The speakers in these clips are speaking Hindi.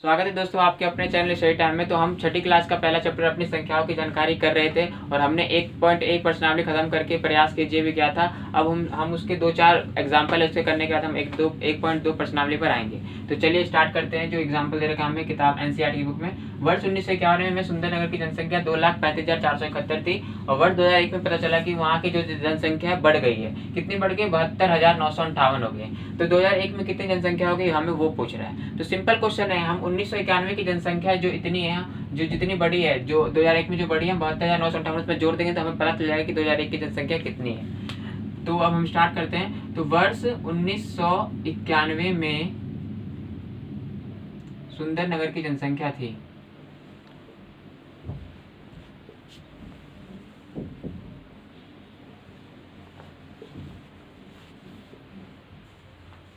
स्वागत है दोस्तों आपके अपने चैनल स्टडी टाइम में। तो हम छठी क्लास का पहला चैप्टर अपनी संख्याओं की जानकारी कर रहे थे और हमने 1.1 प्रश्नावली खत्म करके प्रयास कीजिए भी किया था। अब हम उसके 2-4 एग्जाम्पल उसके करने के बाद हम 1.2 प्रश्नावली पर आएंगे। तो चलिए स्टार्ट करते हैं। जो एग्जाम्पल दे रखा हमें किताब NCERT की बुक में, वर्ष 1991 में सुंदरनगर की जनसंख्या 2,35,471 थी और वर्ष 2001 में पता चला कि वहाँ की जो जनसंख्या बढ़ गई है। कितनी बढ़ गई? 72,958 हो गई। तो 2001 में कितनी जनसंख्या हो गई हमें वो पूछ रहा है। तो सिंपल क्वेश्चन है, हम 1991 की जनसंख्या जो इतनी है, जो जितनी बड़ी है, जो 2001 में जो बड़ी है 72,958 में जोड़ देंगे तो हमें पता चल जाएगा कि 2001 की जनसंख्या कितनी है। तो अब हम स्टार्ट करते हैं। तो वर्ष 1991 में सुंदरनगर की जनसंख्या थी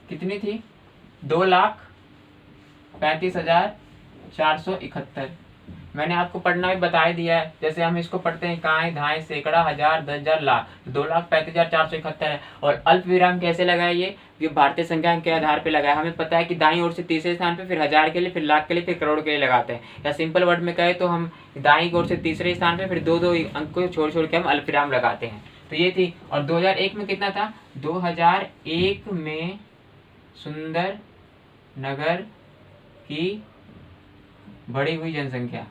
कितनी थी? 2,35,471। मैंने आपको पढ़ना भी बता ही दिया है। जैसे हम इसको पढ़ते हैं काई धाई सैकड़ा हजार 10,000 लाख, 2,35,471 है। और अल्प विराम कैसे लगाए? ये भारतीय संख्या के आधार पे लगाया। हमें पता है कि दाईं ओर से तीसरे स्थान पे, फिर हजार के लिए, फिर लाख के लिए, फिर करोड़ के लिए लगाते हैं। या सिंपल वर्ड में कहे तो हम दाईं ओर से तीसरे स्थान पे फिर दो अंक को छोड़ छोड़ के हम अल्प विराम लगाते हैं। तो ये थी। और 2001 में कितना था? 2001 में सुंदर नगर की बढ़ी हुई जनसंख्या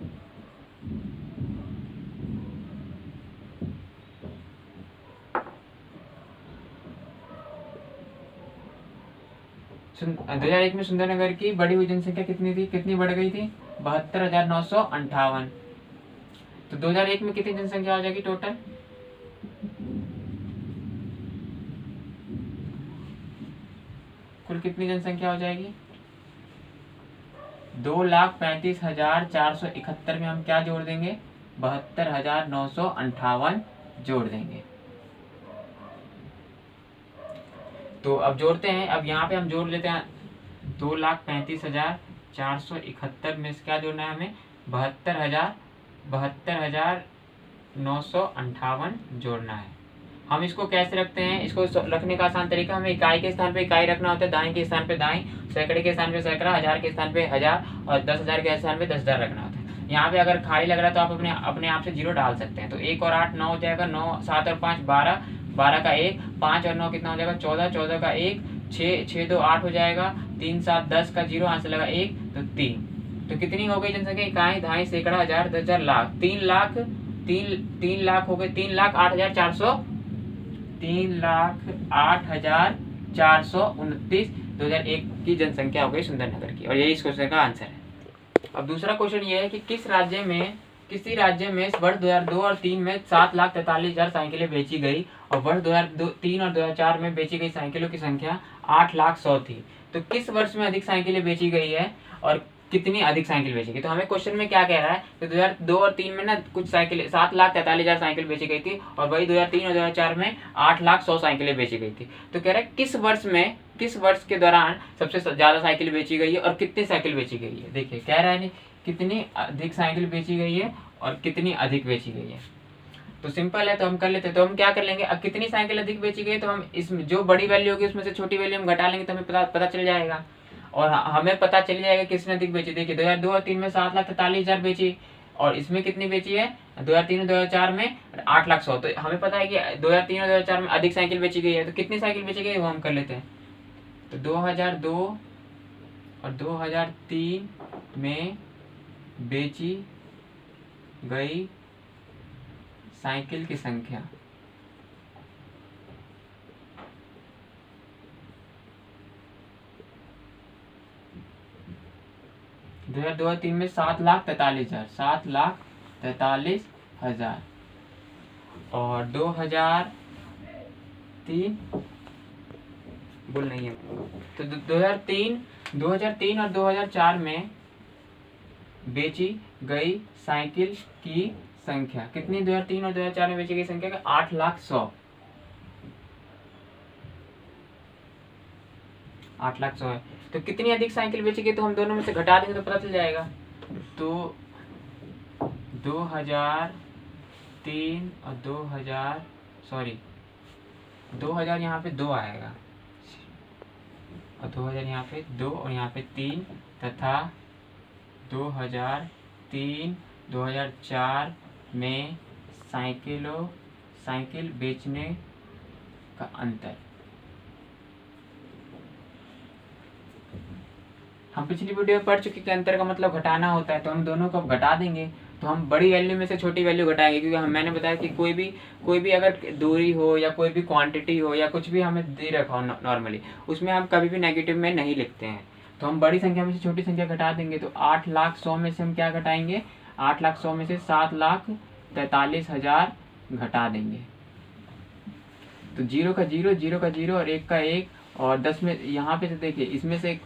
दो 2001 में सुंदरनगर की बढ़ी हुई जनसंख्या कितनी थी? कितनी बढ़ गई थी? 72,958। तो 2001 में कितनी जनसंख्या हो जाएगी टोटल? कुल कितनी जनसंख्या हो जाएगी? 2,35,471 में हम क्या जोड़ देंगे? 72,958 जोड़ देंगे। तो अब जोड़ते हैं। अब यहाँ पे हम जोड़ लेते हैं 2,35,471 में से क्या जोड़ना है हमें? 72,958 जोड़ना है। हम इसको कैसे रखते हैं? इसको रखने का आसान तरीका, हमें इकाई के स्थान पे इकाई रखना होता है, दाएं के स्थान पे दाएं, सैकड़े के स्थान पे सैकड़ा, हजार के स्थान पे हजार और 10,000 के स्थान पे 10,000 रखना होता है। यहाँ पे अगर खाली लग रहा है तो आप अपने आप से 0 डाल सकते हैं। तो 1 और 8 9 हो जाएगा, 9 7 और 5 12, 12 का 1, 5 और 9 कितना हो जाएगा? 14, 14 का 1, 6 6 2 8 हो जाएगा, 3 7 10 का 0 यहाँ से लगा 1 तो 3। तो कितनी हो गई जनसंख्या? इकाई धाई सैकड़ा हजार 10,000 लाख, 3 लाख हो गए, 3,08,429 2001 की जनसंख्या हो गई सुंदरनगर की। और यही इस क्वेश्चन का आंसर है। अब दूसरा क्वेश्चन ये है कि किसी राज्य में वर्ष 2002 और 3 में 7,43,000 साइकिलें बेची गई और वर्ष 2003 और 2004 में बेची गई साइकिलों की संख्या 8,100,000 थी। तो किस वर्ष में अधिक साइकिलें बेची गई है और कितनी अधिक साइकिल बेची गई? तो हमें क्वेश्चन में क्या कह रहा है? तो 2002 और 3 में ना कुछ साइकिल 7,43,000 साइकिल बेची गई थी और वही 2003 और 2004 में 8,100,000 साइकिलें बेची गई थी। तो कह रहा है किस वर्ष के दौरान सबसे ज्यादा साइकिल बेची गई है और कितनी साइकिल बेची गई है? देखिए कह रहा है नहीं कितनी अधिक साइकिल बेची गई है और कितनी अधिक बेची गई है। तो सिंपल है, तो हम कर लेते हैं। तो हम क्या कर लेंगे? अब कितनी साइकिल अधिक बेची गई तो हम इसमें जो बड़ी वैल्यू होगी उसमें से छोटी वैल्यू हम घटा लेंगे तो हमें पता चल जाएगा और हमें पता चल जाएगा किसने अधिक बेची। देखिए 2002 और 3 में 7,43,000 बेची और इसमें कितनी बेची है? 2003 और 2004 में 8,100,000। तो हमें पता है कि 2003 और 2004 में अधिक साइकिल बेची गई है। तो कितनी साइकिल बेची गई वो हम कर लेते हैं। तो 2002 और 2003 में बेची गई साइकिल की संख्या 2002 और 3 में 7,43,000 और 2003 बोल नहीं है। तो 2003 और 2004 में बेची गई साइकिल की संख्या कितनी? 2003 और 2004 में बेची गई संख्या 8,100,000। 8,100,000 है। तो कितनी अधिक साइकिल बेची गई? तो हम दोनों में से घटा देंगे तो पता चल जाएगा। तो 2003 और 2000 यहाँ पे 2 आएगा और 2000 यहाँ पे 2 और यहाँ पे 3 तथा 2003 2004 में साइकिल बेचने का अंतर। हम पिछली वीडियो में पढ़ चुके कि अंतर का मतलब घटाना होता है, तो हम दोनों को अब घटा देंगे। तो हम बड़ी वैल्यू में से छोटी वैल्यू घटाएंगे, क्योंकि मैंने बताया कि कोई भी अगर दूरी हो या कोई भी क्वांटिटी हो या कुछ भी हमें दे रखा हो नॉर्मली, उसमें हम कभी भी नेगेटिव में नहीं लिखते हैं। तो हम बड़ी संख्या में से छोटी संख्या घटा देंगे। तो 8,100,000 में से हम क्या घटाएंगे, 8,100,000 में से 7,43,000 घटा देंगे। तो 0 का 0, 0 का 0 और 1 का 1, और 10 में यहाँ पे से देखिए, इसमें से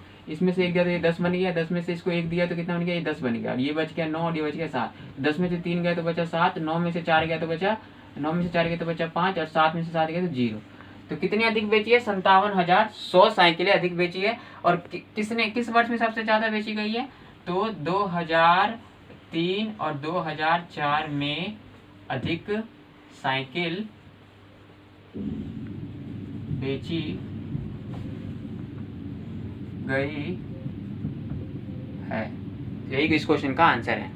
1 दिया तो ये 10 बन गया, 10 में से इसको 1 दिया तो कितना बन गया, ये 10 बन गया, और ये बच गया 9 और ये बच गया 7। 10 में से 3 गया तो बचा 7, 9 में से 4 गया तो बचा 5, और 7 में से 7 गया तो 0। तो कितनी अधिक बेची है, 57,100 साइकिलें अधिक बेची है। और किस वर्ष में सबसे ज़्यादा बेची गई है, तो 2003 और 2004 में अधिक साइकिल बेची गई है। यही इस क्वेश्चन का आंसर है।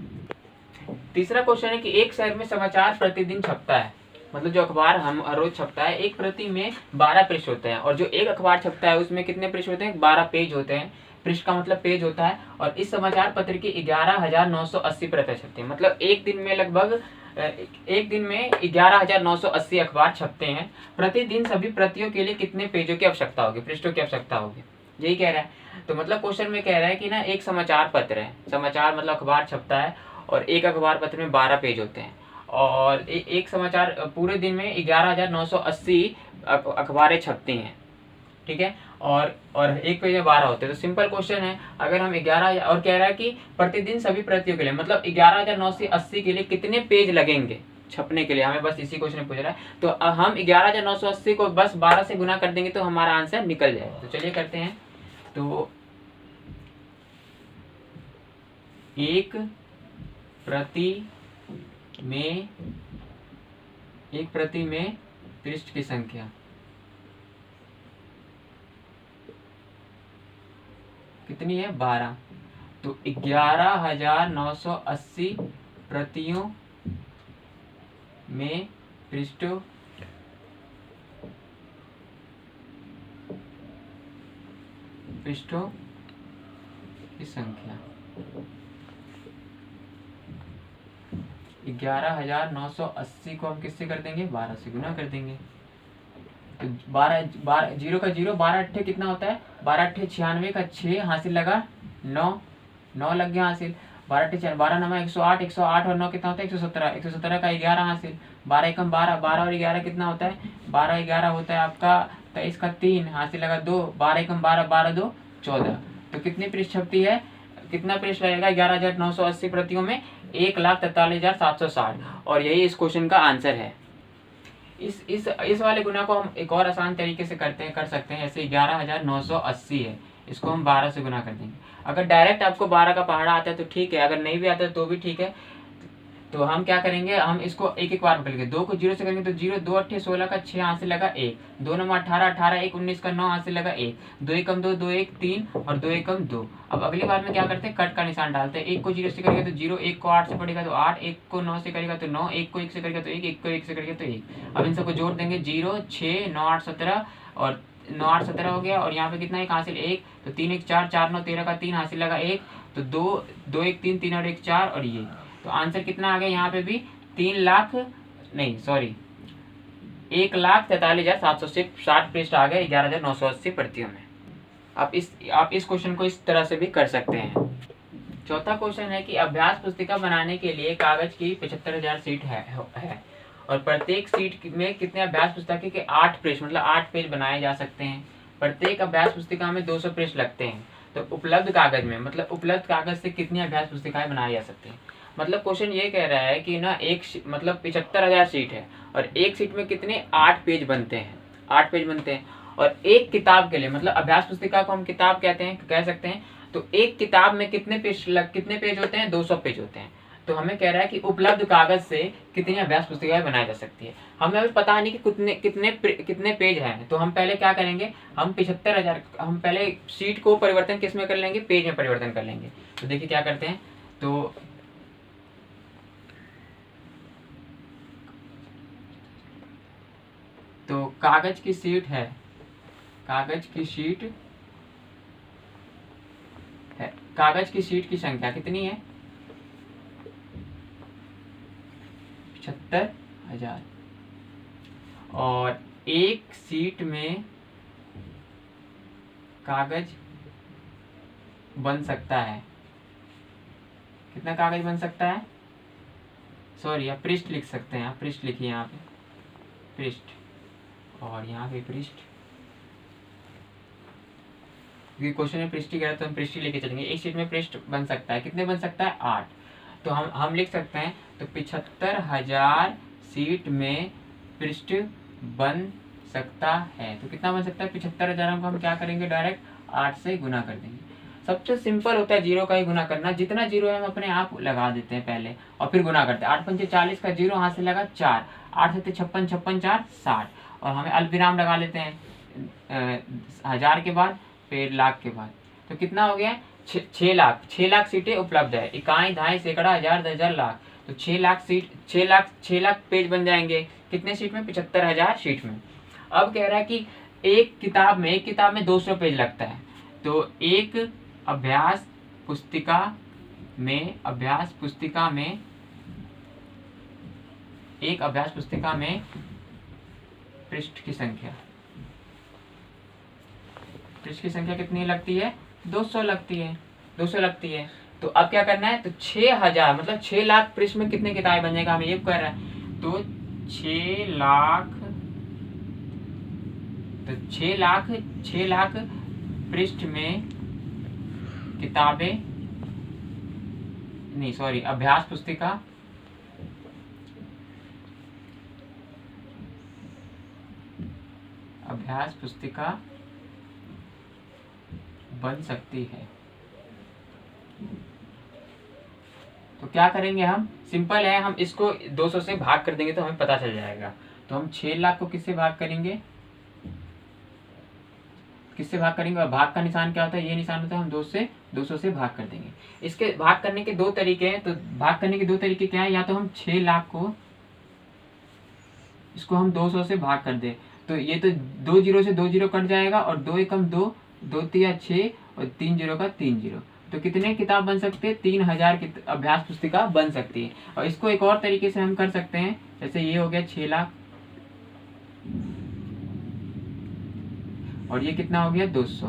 तीसरा क्वेश्चन है कि एक शहर में समाचार प्रतिदिन छपता है, मतलब जो अखबार हम रोज छपता है, एक प्रति में 12 पृष्ठ होते हैं, और जो एक अखबार छपता है उसमें कितने पृष्ठ होते हैं, 12 पेज होते हैं। पृष्ठ का मतलब पेज होता है। और इस समाचार पत्र की 11,980 प्रति छपते हैं, मतलब एक दिन में 11,980 अखबार छपते हैं। प्रतिदिन सभी प्रतियों के लिए कितने पेजों की आवश्यकता होगी, पृष्ठों की आवश्यकता होगी, यही कह रहा है। तो मतलब क्वेश्चन में कह रहा है कि ना, एक समाचार पत्र है, समाचार मतलब अखबार छपता है, और एक अखबार पत्र में 12 पेज होते हैं, और एक समाचार पूरे दिन में 11,980 अखबारें छपती हैं, ठीक है, और एक पेज में 12 होते हैं। तो सिंपल क्वेश्चन है, अगर हम 11, और कह रहा है कि प्रतिदिन सभी प्रतियों के लिए, मतलब 11,980 के लिए कितने पेज लगेंगे छपने के लिए, हमें बस इसी क्वेश्चन में पूछ रहा है। तो हम 11,980 को बस 12 से गुना कर देंगे तो हमारा आंसर निकल जाएगा। तो चलिए करते हैं। तो एक प्रति में पृष्ठ की संख्या कितनी है, 12। तो 11,980 प्रतियों में पृष्ठों की संख्या 11,980 को हम किससे कर देंगे, 12 से गुना कर देंगे। तो 12 0 का 0, 12 अट्ठे कितना होता है, 12 अट्ठे 96 का 6 हासिल लगा 9 लग गया हासिल। 12 अट्ठे 12 9 108, 108 और 9 कितना होता है, 117, 117 का 11 हासिल। 12 एकम 12, 12 और 11 कितना होता है, 12 11 होता है आपका 23 का 3 हासिल लगा 2, 12 एकम 12, 12 2 14। तो कितनी पृष्ठ छपती है, कितना पृष्ठ लगेगा 11,980 प्रतियों में, 1,43,760। और यही इस क्वेश्चन का आंसर है। इस वाले गुना को हम एक और आसान तरीके से कर सकते हैं। जैसे 11,980 है, इसको हम 12 से गुना कर देंगे। अगर डायरेक्ट आपको 12 का पहाड़ा आता है तो ठीक है, अगर नहीं भी आता है तो भी ठीक है। तो हम क्या करेंगे, हम इसको एक बार बदलेंगे। 2 को 0 से करेंगे तो 0, 2 अट्ठे 16 का 6 हाथ से लगा 1, 2 9 18, 18 1 19 का 9 हाथ से लगा 1, 2 एकम 2, 2 1 3 और 2 एकम 2। अब अगली बार में क्या करते हैं, कट का निशान डालते हैं। 1 को 0 से करेगा तो 0, 1 को 8 से पड़ेगा तो 8, 1 को 9 से करेगा तो 9, 1 को 1 से करेगा तो 1, 1 को 1 से करेगा तो 1। अब इन सबको जोड़ देंगे, 0 6 9 8 17 और 9 8 17 हो गया। और यहाँ पे कितना एक हासिल 1, तो 3 1 4, 4 9 13 का 3 हासिल लगा 1, तो 2 2 1 3, 3 और 1 4 और ये। तो आंसर कितना आ गया यहाँ पे भी 1,43,760 पृष्ठ आ गए 11,980 प्रतियों में। आप इस क्वेश्चन को इस तरह से भी कर सकते हैं। चौथा क्वेश्चन है कि अभ्यास पुस्तिका बनाने के लिए कागज की 75,000 सीट है और प्रत्येक सीट में कितने अभ्यास पुस्तिका के 8 पृष्ठ मतलब 8 पेज बनाए जा सकते हैं। प्रत्येक अभ्यास पुस्तिका में 200 पृष्ठ लगते हैं। तो उपलब्ध कागज में मतलब उपलब्ध कागज से कितनी अभ्यास पुस्तिकाएं बनाई जा सकती हैं। मतलब क्वेश्चन ये कह रहा है कि ना एक मतलब 75,000 सीट है और एक सीट में कितने 8 पेज बनते हैं, 8 पेज बनते हैं। और एक किताब के लिए मतलब अभ्यास पुस्तिका को हम किताब कह सकते हैं। तो एक किताब में कितने पेज होते हैं, 200 पेज होते हैं। तो हमें कह रहा है कि उपलब्ध कागज से कितनी अभ्यास पुस्तिकाएं बनाई जा सकती है। हमें अभी पता नहीं कि कितने पेज हैं। तो हम पहले क्या करेंगे, हम 75,000 हम पहले सीट को परिवर्तन किस में कर लेंगे, पेज में परिवर्तन कर लेंगे। तो देखिए क्या करते हैं, तो कागज की शीट है, कागज की शीट है, कागज की शीट की संख्या कितनी है? 75,000। और एक शीट में कागज बन सकता है, कितना कागज बन सकता है? सॉरी, आप पृष्ठ लिख सकते हैं, आप पृष्ठ लिखिए यहाँ पे, पृष्ठ, और यहाँ पे पृष्ठ, क्योंकि क्वेश्चन में पृष्ठ कह रहा है तो हम पृष्ठ लेके चलेंगे। एक शीट में पृष्ठ बन सकता है, कितने बन सकता है? 8। तो हम लिख सकते हैं, तो 75,000 शीट में पृष्ठ बन सकता है। तो कितना बन सकता है? 75,000 को हम क्या करेंगे? डायरेक्ट 8 से गुना कर देंगे। सबसे सिंपल होता है जीरो का ही गुना करना, जितना जीरो है हम अपने आप लगा देते हैं पहले और फिर गुना करते हैं। 8 पंचे 40 का जीरो हाथ से लगा 4, 8 से 56, 56 4 60, और हमें अल्पविराम लगा लेते हैं 1000 के बाद, फिर लाख के बाद। तो कितना हो गया? 6 लाख। 6 लाख सीटें उपलब्ध है, इकाई, दहाई, सैकड़ा, हजार, दर्जन, लाख। तो 6 लाख सीट, 6 लाख पेज बन जाएंगे कितने शीट में? 75,000 शीट में। अब कह रहा है कि एक किताब में 200 पेज लगता है, तो एक अभ्यास पुस्तिका में पृष्ठ की संख्या कितनी लगती है? 200 लगती है। तो अब क्या करना है? तो 6,000 मतलब 6 लाख पृष्ठ में कितने किताबें बन जाएगा, हमें ये कर रहा है। तो 6 लाख पृष्ठ में किताबें, नहीं सॉरी, अभ्यास पुस्तिका बन सकती है। तो क्या करेंगे हम? सिंपल है, हम इसको 200 से भाग कर देंगे तो हमें पता चल जाएगा। तो हम 6 लाख को किससे भाग करेंगे? और भाग का निशान क्या होता है? ये निशान होता है, हम 200 से भाग कर देंगे। इसके भाग करने के 2 तरीके हैं। तो भाग करने के 2 तरीके क्या है? या तो हम 6 लाख को, इसको हम 200 से भाग कर दे, तो ये तो 2 जीरो से 2 जीरो कट जाएगा, और 2 एकम 2, 2 तिया 6, और 3 जीरो का 3 जीरो। तो कितने किताब बन सकते हैं? 3,000 अभ्यास पुस्तिका बन सकती है। और इसको एक और तरीके से हम कर सकते हैं, जैसे ये हो गया 6 लाख, और ये कितना हो गया? 200।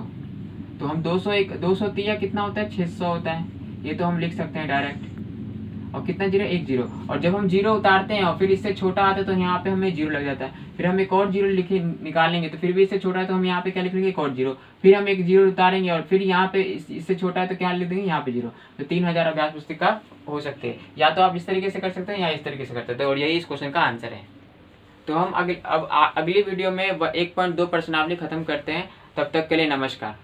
तो हम 200 तिया कितना होता है? 600 होता है। ये तो हम लिख सकते हैं डायरेक्ट। और कितना जीरो? 1 जीरो। और जब हम जीरो उतारते हैं और फिर इससे छोटा आता है तो यहाँ पे हमें जीरो लग जाता है। फिर हम एक और जीरो निकालेंगे, तो फिर भी इससे छोटा है तो हम यहाँ पे क्या लिख लेंगे? एक और जीरो। फिर हम एक जीरो उतारेंगे और फिर यहाँ पे इससे छोटा है तो क्या लिख देंगे? यहाँ पे जीरो। तो 3,000 अभ्यास पुस्तिका हो सकते हैं। या तो आप इस तरीके से कर सकते हैं या इस तरीके से कर सकते हैं, और यही इस क्वेश्चन का आंसर है। तो हम अगली वीडियो में 1.2 प्रश्नावली खत्म करते हैं। तब तक के लिए नमस्कार।